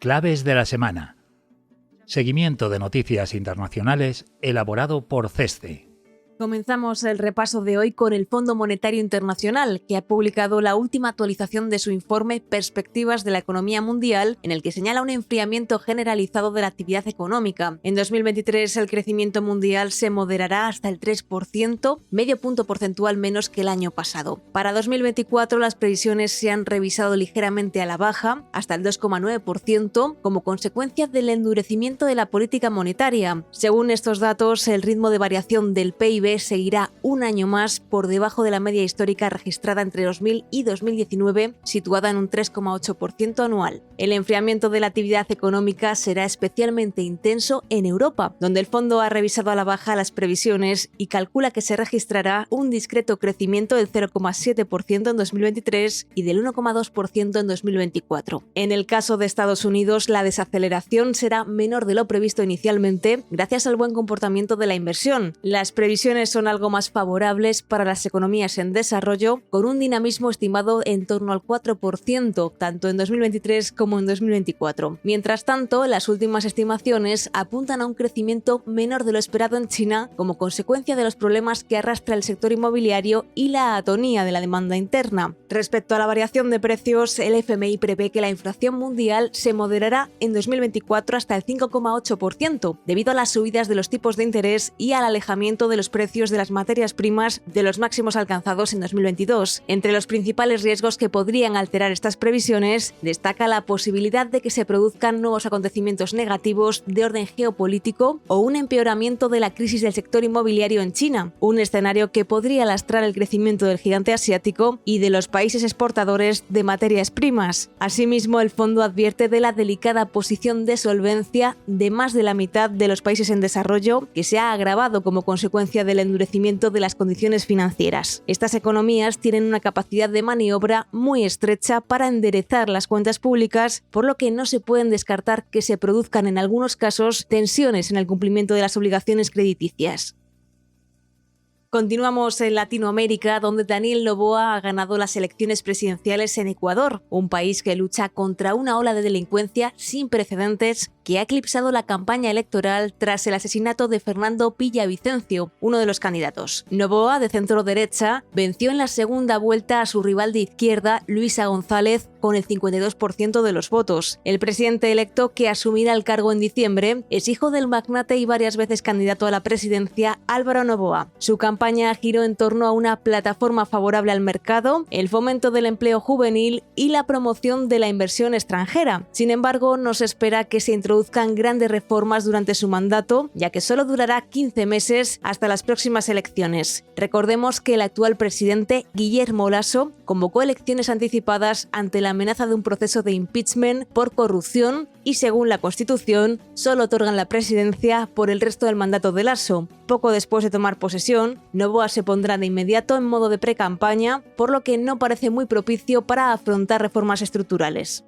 Claves de la semana. Seguimiento de noticias internacionales elaborado por CESCE. Comenzamos el repaso de hoy con el Fondo Monetario Internacional, que ha publicado la última actualización de su informe Perspectivas de la Economía Mundial, en el que señala un enfriamiento generalizado de la actividad económica. En 2023 el crecimiento mundial se moderará hasta el 3%, medio punto porcentual menos que el año pasado. Para 2024 las previsiones se han revisado ligeramente a la baja, hasta el 2,9%, como consecuencia del endurecimiento de la política monetaria. Según estos datos, el ritmo de variación del PIB seguirá un año más por debajo de la media histórica registrada entre 2000 y 2019, situada en un 3,8% anual. El enfriamiento de la actividad económica será especialmente intenso en Europa, donde el fondo ha revisado a la baja las previsiones y calcula que se registrará un discreto crecimiento del 0,7% en 2023 y del 1,2% en 2024. En el caso de Estados Unidos, la desaceleración será menor de lo previsto inicialmente, gracias al buen comportamiento de la inversión. Las previsiones son algo más favorables para las economías en desarrollo, con un dinamismo estimado en torno al 4%, tanto en 2023 como en 2024. Mientras tanto, las últimas estimaciones apuntan a un crecimiento menor de lo esperado en China, como consecuencia de los problemas que arrastra el sector inmobiliario y la atonía de la demanda interna. Respecto a la variación de precios, el FMI prevé que la inflación mundial se moderará en 2024 hasta el 5,8%, debido a las subidas de los tipos de interés y al alejamiento de los precios de las materias primas de los máximos alcanzados en 2022. Entre los principales riesgos que podrían alterar estas previsiones, destaca la posibilidad de que se produzcan nuevos acontecimientos negativos de orden geopolítico o un empeoramiento de la crisis del sector inmobiliario en China, un escenario que podría lastrar el crecimiento del gigante asiático y de los países exportadores de materias primas. Asimismo, el fondo advierte de la delicada posición de solvencia de más de la mitad de los países en desarrollo, que se ha agravado como consecuencia del endurecimiento de las condiciones financieras. Estas economías tienen una capacidad de maniobra muy estrecha para enderezar las cuentas públicas, por lo que no se pueden descartar que se produzcan en algunos casos tensiones en el cumplimiento de las obligaciones crediticias. Continuamos en Latinoamérica, donde Daniel Noboa ha ganado las elecciones presidenciales en Ecuador, un país que lucha contra una ola de delincuencia sin precedentes que ha eclipsado la campaña electoral tras el asesinato de Fernando Villavicencio, uno de los candidatos. Noboa, de centro-derecha, venció en la segunda vuelta a su rival de izquierda, Luisa González, con el 52% de los votos. El presidente electo, que asumirá el cargo en diciembre, es hijo del magnate y varias veces candidato a la presidencia, Álvaro Noboa. Su campaña giró en torno a una plataforma favorable al mercado, el fomento del empleo juvenil y la promoción de la inversión extranjera. Sin embargo, no se espera que se introduzcan grandes reformas durante su mandato, ya que solo durará 15 meses hasta las próximas elecciones. Recordemos que el actual presidente, Guillermo Lasso, convocó elecciones anticipadas ante la amenaza de un proceso de impeachment por corrupción y, según la Constitución, solo otorgan la presidencia por el resto del mandato de Lasso. Poco después de tomar posesión, Noboa se pondrá de inmediato en modo de pre-campaña, por lo que no parece muy propicio para afrontar reformas estructurales.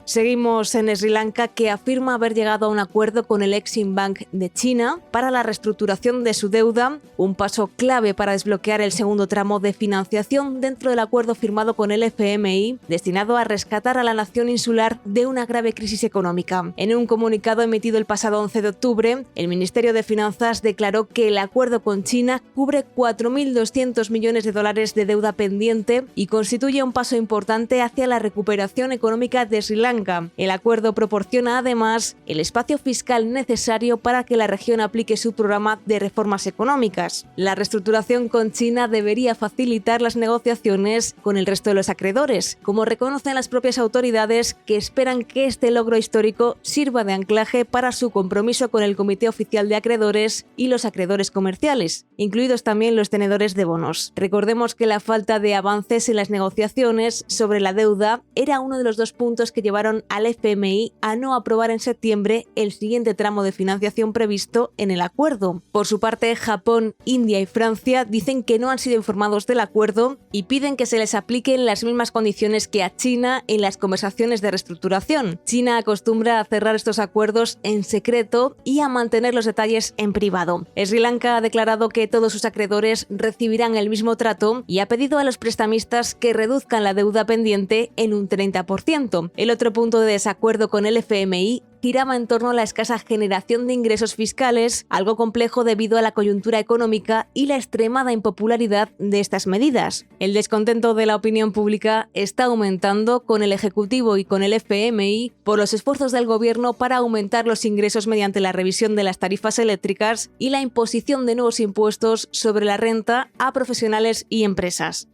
Seguimos en Sri Lanka, que afirma haber llegado a un acuerdo con el Exim Bank de China para la reestructuración de su deuda, un paso clave para desbloquear el segundo tramo de financiación dentro del acuerdo firmado con el FMI, destinado a rescatar a la nación insular de una grave crisis económica. En un comunicado emitido el pasado 11 de octubre, el Ministerio de Finanzas declaró que el acuerdo con China cubre $4.200 millones de deuda pendiente y constituye un paso importante hacia la recuperación económica de Sri Lanka. El acuerdo proporciona además el espacio fiscal necesario para que la región aplique su programa de reformas económicas. La reestructuración con China debería facilitar las negociaciones con el resto de los acreedores, como reconocen las propias autoridades, que esperan que este logro histórico sirva de anclaje para su compromiso con el Comité Oficial de Acreedores y los acreedores comerciales, incluidos también los tenedores de bonos. Recordemos que la falta de avances en las negociaciones sobre la deuda era uno de los dos puntos que llevaron llevaron al FMI a no aprobar en septiembre el siguiente tramo de financiación previsto en el acuerdo. Por su parte, Japón, India y Francia dicen que no han sido informados del acuerdo y piden que se les apliquen las mismas condiciones que a China en las conversaciones de reestructuración. China acostumbra a cerrar estos acuerdos en secreto y a mantener los detalles en privado. Sri Lanka ha declarado que todos sus acreedores recibirán el mismo trato y ha pedido a los prestamistas que reduzcan la deuda pendiente en un 30%. El otro punto de desacuerdo con el FMI giraba en torno a la escasa generación de ingresos fiscales, algo complejo debido a la coyuntura económica y la extremada impopularidad de estas medidas. El descontento de la opinión pública está aumentando con el Ejecutivo y con el FMI por los esfuerzos del gobierno para aumentar los ingresos mediante la revisión de las tarifas eléctricas y la imposición de nuevos impuestos sobre la renta a profesionales y empresas.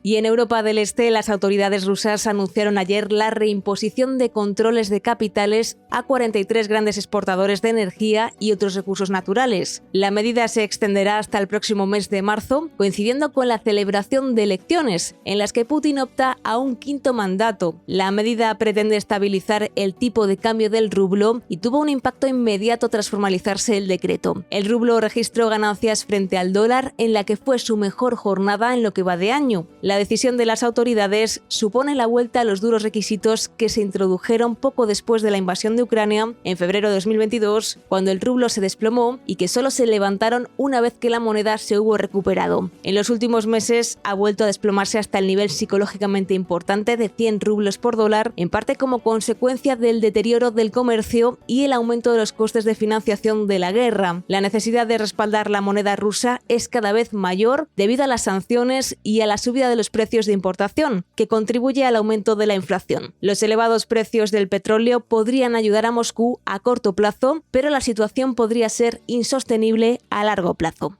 Y en Europa del Este, las autoridades rusas anunciaron ayer la reimposición de controles de capitales a 43 grandes exportadores de energía y otros recursos naturales. La medida se extenderá hasta el próximo mes de marzo, coincidiendo con la celebración de elecciones, en las que Putin opta a un quinto mandato. La medida pretende estabilizar el tipo de cambio del rublo y tuvo un impacto inmediato tras formalizarse el decreto. El rublo registró ganancias frente al dólar en la que fue su mejor jornada en lo que va de año. La decisión de las autoridades supone la vuelta a los duros requisitos que se introdujeron poco después de la invasión de Ucrania en febrero de 2022, cuando el rublo se desplomó y que solo se levantaron una vez que la moneda se hubo recuperado. En los últimos meses ha vuelto a desplomarse hasta el nivel psicológicamente importante de 100 rublos por dólar, en parte como consecuencia del deterioro del comercio y el aumento de los costes de financiación de la guerra. La necesidad de respaldar la moneda rusa es cada vez mayor debido a las sanciones y a la subida de los precios de importación, que contribuye al aumento de la inflación. Los elevados precios del petróleo podrían ayudar a Moscú a corto plazo, pero la situación podría ser insostenible a largo plazo.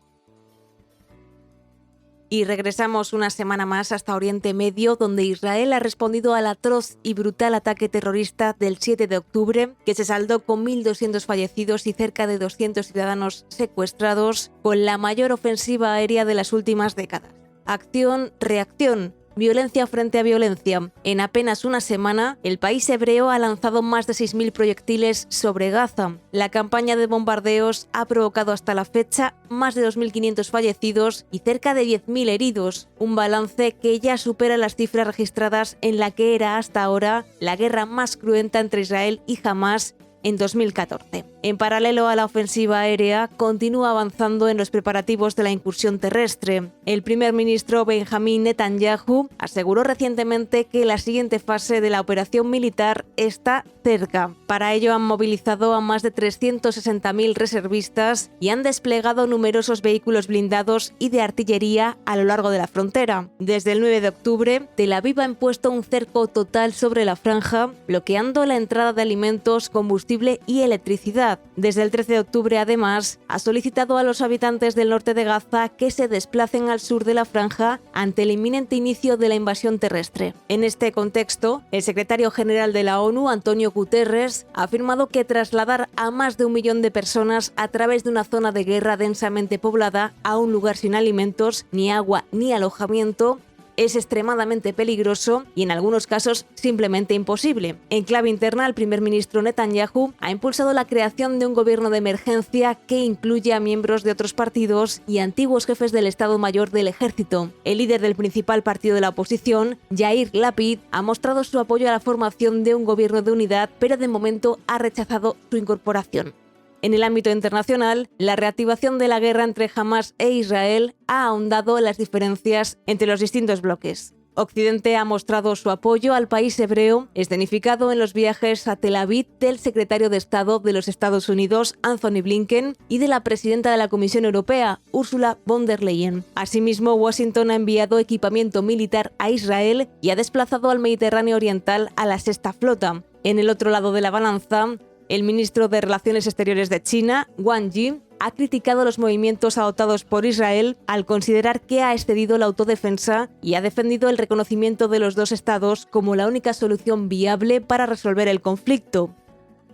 Y regresamos una semana más hasta Oriente Medio, donde Israel ha respondido al atroz y brutal ataque terrorista del 7 de octubre, que se saldó con 1.200 fallecidos y cerca de 200 ciudadanos secuestrados, con la mayor ofensiva aérea de las últimas décadas. Acción, reacción, violencia frente a violencia. En apenas una semana, el país hebreo ha lanzado más de 6.000 proyectiles sobre Gaza. La campaña de bombardeos ha provocado hasta la fecha más de 2.500 fallecidos y cerca de 10.000 heridos, un balance que ya supera las cifras registradas en la que era hasta ahora la guerra más cruenta entre Israel y Hamás en 2014. En paralelo a la ofensiva aérea, continúa avanzando en los preparativos de la incursión terrestre. El primer ministro Benjamin Netanyahu aseguró recientemente que la siguiente fase de la operación militar está cerca. Para ello han movilizado a más de 360.000 reservistas y han desplegado numerosos vehículos blindados y de artillería a lo largo de la frontera. Desde el 9 de octubre, Tel Aviv ha impuesto un cerco total sobre la franja, bloqueando la entrada de alimentos, combustible y electricidad. Desde el 13 de octubre, además, ha solicitado a los habitantes del norte de Gaza que se desplacen al sur de la franja ante el inminente inicio de la invasión terrestre. En este contexto, el secretario general de la ONU, Antonio Guterres, ha afirmado que trasladar a más de 1 millón de personas a través de una zona de guerra densamente poblada a un lugar sin alimentos, ni agua ni alojamiento es extremadamente peligroso y en algunos casos simplemente imposible. En clave interna, el primer ministro Netanyahu ha impulsado la creación de un gobierno de emergencia que incluye a miembros de otros partidos y antiguos jefes del Estado Mayor del Ejército. El líder del principal partido de la oposición, Yair Lapid, ha mostrado su apoyo a la formación de un gobierno de unidad, pero de momento ha rechazado su incorporación. En el ámbito internacional, la reactivación de la guerra entre Hamás e Israel ha ahondado las diferencias entre los distintos bloques. Occidente ha mostrado su apoyo al país hebreo, escenificado en los viajes a Tel Aviv del secretario de Estado de los Estados Unidos, Anthony Blinken, y de la presidenta de la Comisión Europea, Ursula von der Leyen. Asimismo, Washington ha enviado equipamiento militar a Israel y ha desplazado al Mediterráneo Oriental a la Sexta Flota. En el otro lado de la balanza, el ministro de Relaciones Exteriores de China, Wang Yi, ha criticado los movimientos adoptados por Israel al considerar que ha excedido la autodefensa y ha defendido el reconocimiento de los dos estados como la única solución viable para resolver el conflicto.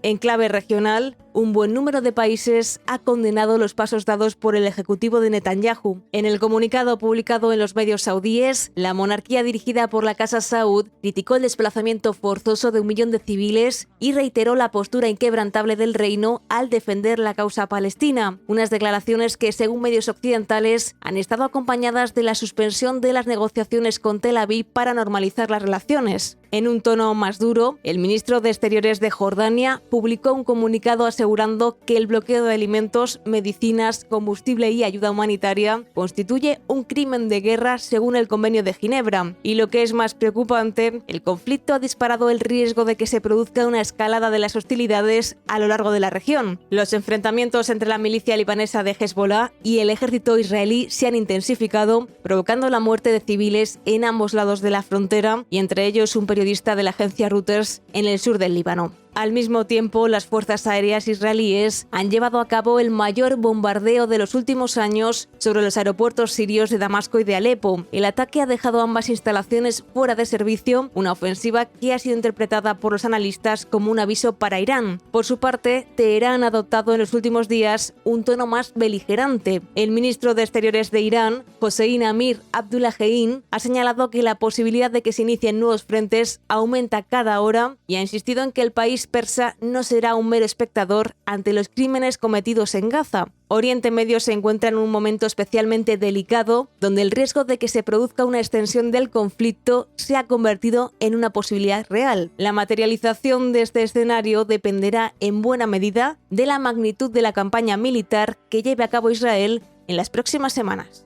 En clave regional, un buen número de países ha condenado los pasos dados por el ejecutivo de Netanyahu. En el comunicado publicado en los medios saudíes, la monarquía dirigida por la Casa Saud criticó el desplazamiento forzoso de 1 millón de civiles y reiteró la postura inquebrantable del reino al defender la causa palestina. Unas declaraciones que, según medios occidentales, han estado acompañadas de la suspensión de las negociaciones con Tel Aviv para normalizar las relaciones. En un tono más duro, el ministro de Exteriores de Jordania publicó un comunicado asegurando que el bloqueo de alimentos, medicinas, combustible y ayuda humanitaria constituye un crimen de guerra según el Convenio de Ginebra. Y lo que es más preocupante, el conflicto ha disparado el riesgo de que se produzca una escalada de las hostilidades a lo largo de la región. Los enfrentamientos entre la milicia libanesa de Hezbollah y el ejército israelí se han intensificado, provocando la muerte de civiles en ambos lados de la frontera y entre ellos un periodista de la agencia Reuters en el sur del Líbano. Al mismo tiempo, las fuerzas aéreas israelíes han llevado a cabo el mayor bombardeo de los últimos años sobre los aeropuertos sirios de Damasco y de Alepo. El ataque ha dejado ambas instalaciones fuera de servicio, una ofensiva que ha sido interpretada por los analistas como un aviso para Irán. Por su parte, Teherán ha adoptado en los últimos días un tono más beligerante. El ministro de Exteriores de Irán, Hossein Amir Abdullahian, ha señalado que la posibilidad de que se inicien nuevos frentes aumenta cada hora y ha insistido en que el país persa no será un mero espectador ante los crímenes cometidos en Gaza. Oriente Medio se encuentra en un momento especialmente delicado, donde el riesgo de que se produzca una extensión del conflicto se ha convertido en una posibilidad real. La materialización de este escenario dependerá en buena medida de la magnitud de la campaña militar que lleve a cabo Israel en las próximas semanas.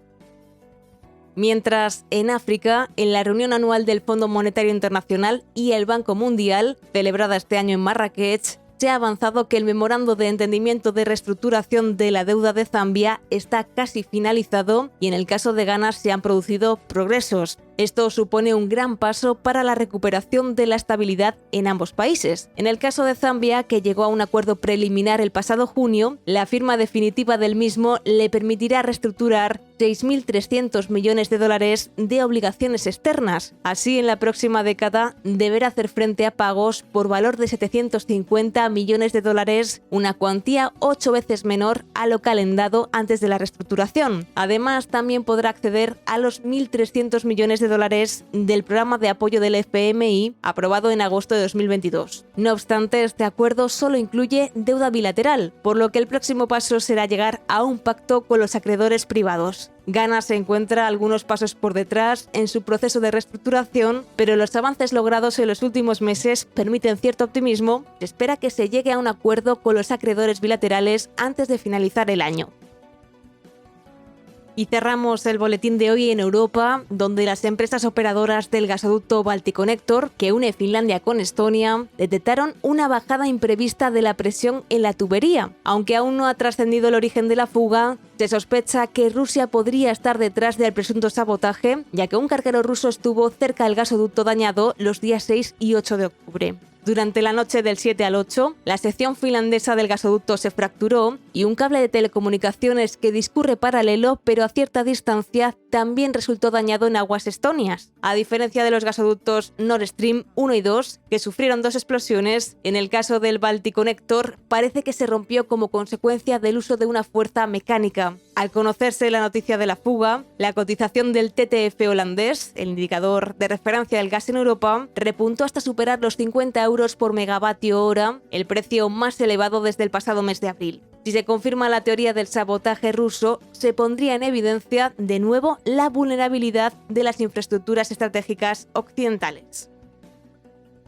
Mientras, en África, en la reunión anual del Fondo Monetario Internacional y el Banco Mundial, celebrada este año en Marrakech, se ha avanzado que el memorando de entendimiento de reestructuración de la deuda de Zambia está casi finalizado y en el caso de Ghana se han producido progresos. Esto supone un gran paso para la recuperación de la estabilidad en ambos países. En el caso de Zambia, que llegó a un acuerdo preliminar el pasado junio, la firma definitiva del mismo le permitirá reestructurar 6.300 millones de dólares de obligaciones externas. Así, en la próxima década deberá hacer frente a pagos por valor de 750 millones de dólares, una cuantía 8 veces menor a lo calendado antes de la reestructuración. Además, también podrá acceder a los 1.300 millones de dólares del programa de apoyo del FMI aprobado en agosto de 2022. No obstante, este acuerdo solo incluye deuda bilateral, por lo que el próximo paso será llegar a un pacto con los acreedores privados. Ghana se encuentra algunos pasos por detrás en su proceso de reestructuración, pero los avances logrados en los últimos meses permiten cierto optimismo. Se espera que se llegue a un acuerdo con los acreedores bilaterales antes de finalizar el año. Y cerramos el boletín de hoy en Europa, donde las empresas operadoras del gasoducto Balticconnector, que une Finlandia con Estonia, detectaron una bajada imprevista de la presión en la tubería. Aunque aún no ha trascendido el origen de la fuga, se sospecha que Rusia podría estar detrás del presunto sabotaje, ya que un carguero ruso estuvo cerca del gasoducto dañado los días 6 y 8 de octubre. Durante la noche del 7 al 8, la sección finlandesa del gasoducto se fracturó y un cable de telecomunicaciones que discurre paralelo pero a cierta distancia también resultó dañado en aguas estonias. A diferencia de los gasoductos Nord Stream 1 y 2, que sufrieron 2 explosiones, en el caso del Balticconnector parece que se rompió como consecuencia del uso de una fuerza mecánica. Al conocerse la noticia de la fuga, la cotización del TTF holandés, el indicador de referencia del gas en Europa, repuntó hasta superar los 50 euros por megavatio hora, el precio más elevado desde el pasado mes de abril. Si se confirma la teoría del sabotaje ruso, se pondría en evidencia de nuevo la vulnerabilidad de las infraestructuras estratégicas occidentales.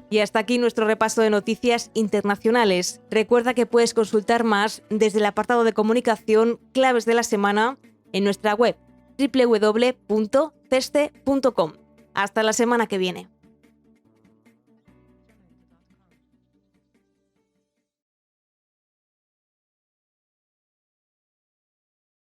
Y hasta aquí nuestro repaso de noticias internacionales. Recuerda que puedes consultar más desde el apartado de comunicación Claves de la Semana en nuestra web www.ceste.com. Hasta la semana que viene.